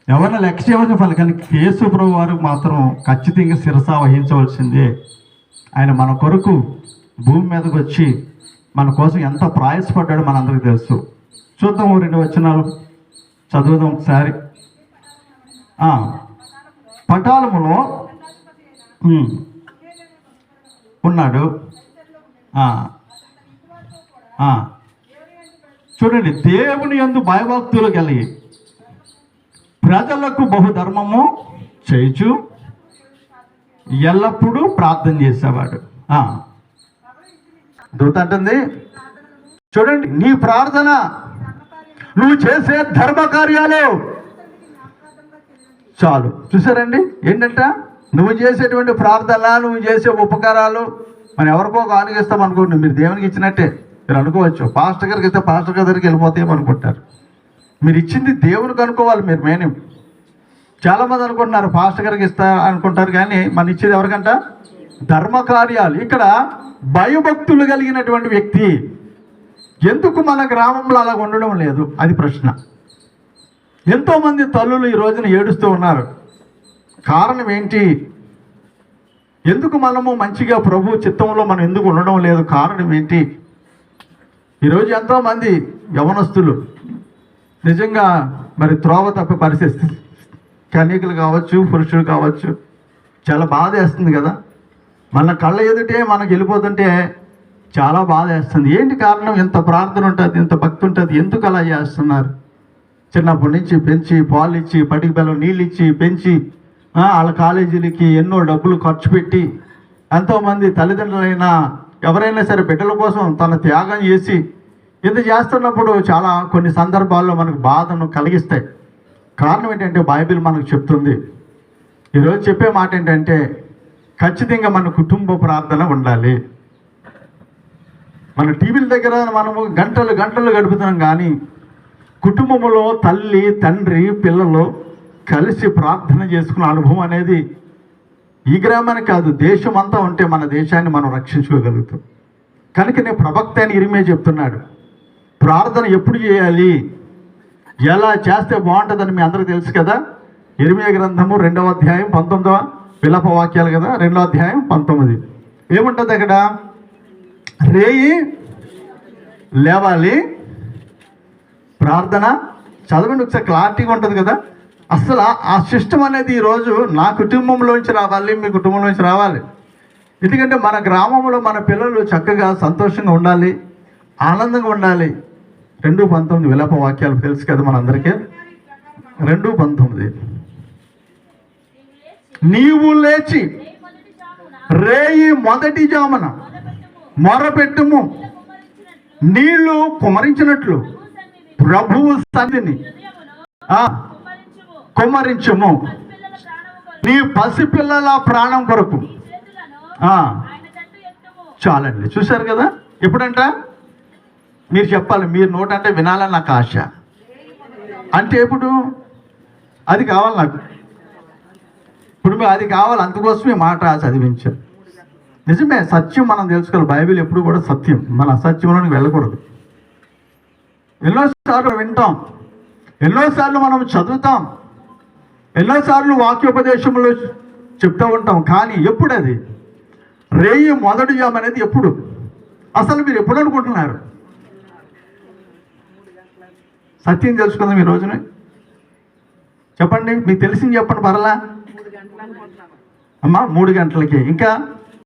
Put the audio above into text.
ఎవరైనా లెక్క చేయవలసిన పని, కానీ యేసు ప్రభు వారు మాత్రం ఖచ్చితంగా శిరస వహించవలసిందే. ఆయన మన కొరకు భూమి మీదకి వచ్చి మన కోసం ఎంత ప్రయాసపడ్డాడో మనందరికీ తెలుసు. చూద్దాం, 2 వచనాలు చదువుదాం ఒకసారి. పటాలములో ఉన్నాడు. చూడండి, దేవుని యందు భయభక్తులు కలిగి ప్రజలకు బహుధర్మము చేయుచు ఎల్లప్పుడూ ప్రార్థన చేసేవాడు. దూత అంటుంది, చూడండి, నీ ప్రార్థన, నువ్వు చేసే ధర్మ కార్యాలు చాలు. చూసారండి, ఏంటంట, నువ్వు చేసేటువంటి ప్రార్థన, నువ్వు చేసే ఉపకారాలు మనం ఎవరికో కానుగిస్తాం అనుకోండి, మీరు దేవునికి ఇచ్చినట్టే మీరు అనుకోవచ్చు. పాస్టర్ గారికి ఇస్తే పాస్టర్ గారి దగ్గరికి వెళ్ళిపోతాయేమో అనుకుంటారు. మీరు ఇచ్చింది దేవునికి అనుకోవాలి. మీరు మెయిన్ చాలామంది అనుకుంటున్నారు పాస్టర్ గారికి ఇస్తా అనుకుంటారు, కానీ మన ఇచ్చేది ఎవరికంట? ధర్మకార్యాలు. ఇక్కడ భయభక్తులు కలిగినటువంటి వ్యక్తి. ఎందుకు మన గ్రామంలో అలా ఉండడం లేదు? అది ప్రశ్న. ఎంతోమంది తల్లులు ఈ రోజున ఏడుస్తూ ఉన్నారు. కారణం ఏంటి? ఎందుకు మనము మంచిగా ప్రభు చిత్తంలో మనం ఎందుకు ఉండడం లేదు? కారణం ఏంటి? ఈరోజు ఎంతోమంది యవనస్తులు నిజంగా మరి త్రోవ తప్పే పరిస్థితి, కన్యకులు కావచ్చు, పురుషులు కావచ్చు, చాలా బాధ వేస్తుంది కదా. మన కళ్ళ ఎదుటే మనకు వెళ్ళిపోతుంటే చాలా బాధ వేస్తుంది. ఏంటి కారణం? ఇంత ప్రార్థన ఉంటుంది, ఇంత భక్తి ఉంటుంది, ఎందుకు అలా చేస్తున్నారు? చిన్నప్పటి నుంచి పెంచి పాలు ఇచ్చి, పటికి బెల్లం నీళ్ళు ఇచ్చి పెంచి, వాళ్ళ కాలేజీలకి ఎన్నో డబ్బులు ఖర్చు పెట్టి, ఎంతోమంది తల్లిదండ్రులైనా ఎవరైనా సరే బిడ్డల కోసం తన త్యాగం చేసి ఇంత చేస్తున్నప్పుడు చాలా కొన్ని సందర్భాల్లో మనకు బాధను కలిగిస్తాయి. కారణం ఏంటంటే బైబిల్ మనకు చెప్తుంది. ఈరోజు చెప్పే మాట ఏంటంటే, ఖచ్చితంగా మన కుటుంబ ప్రార్థన ఉండాలి. మన టీవీల దగ్గర మనము గంటలు గంటలు గడుపుతున్నాం, కానీ కుటుంబంలో తల్లి, తండ్రి, పిల్లలు కలిసి ప్రార్థన చేసుకునే అనుభవం అనేది ఈ గ్రామానికి కాదు, దేశం అంతా ఉంటే మన దేశాన్ని మనం రక్షించుకోగలుగుతాం. కనుక నేను ప్రవక్త అయిన ఇర్మియా చెప్తున్నాడు, ప్రార్థన ఎప్పుడు చేయాలి, ఎలా చేస్తే బాగుంటుందని మీ అందరికీ తెలుసు కదా. ఇర్మియా గ్రంథము 2వ అధ్యాయం 19వ విలాప వాక్యాలు కదా, 2వ అధ్యాయం 19 ఏముంటుంది అక్కడ? రేయి లేవాలి, ప్రార్థన చదవండి ఒకసారి, క్లారిటీగా ఉంటుంది కదా. అసలు ఆ సిస్టమ్ అనేది ఈరోజు నా కుటుంబంలోంచి రావాలి, మీ కుటుంబంలోంచి రావాలి. ఎందుకంటే మన గ్రామంలో మన పిల్లలు చక్కగా సంతోషంగా ఉండాలి, ఆనందంగా ఉండాలి. 2:19 విలాప వాక్యాలు తెలుసు కదా మనందరికీ. 2:19 నీవు లేచి రేయి మొదటి జామున మొరపెట్టుము, నీళ్లు కుమరించినట్లు ప్రభువు సన్నిధిని కుమ్మరించుము, నీ పసిపిల్లల ప్రాణం కొరకు. చాలండి, చూశారు కదా. ఎప్పుడంట మీరు చెప్పాలి, మీరు నోట అంటే వినాలని నాకు ఆశ. అంటే ఎప్పుడు అది కావాలి నాకు, ఇప్పుడు అది కావాలి, అందుకోసమే మాట చదివించారు. నిజమే, సత్యం మనం తెలుసుకోవాలి. బైబిల్ ఎప్పుడు కూడా సత్యం, మన అసత్యంలోకి వెళ్ళకూడదు. ఎన్నోసార్లు వింటాం, ఎన్నోసార్లు మనం చదువుతాం, ఎన్నోసార్లు వాక్యోపదేశంలో చెప్తూ ఉంటాం, కానీ ఎప్పుడు అది రేయి మొదటి జాము అనేది ఎప్పుడు? అసలు మీరు ఎప్పుడు అనుకుంటున్నారు? సత్యం తెలుసుకుందాం ఈ రోజున. చెప్పండి, మీకు తెలిసింది చెప్పండి. పర్లా అమ్మా, 3 గంటలకి. ఇంకా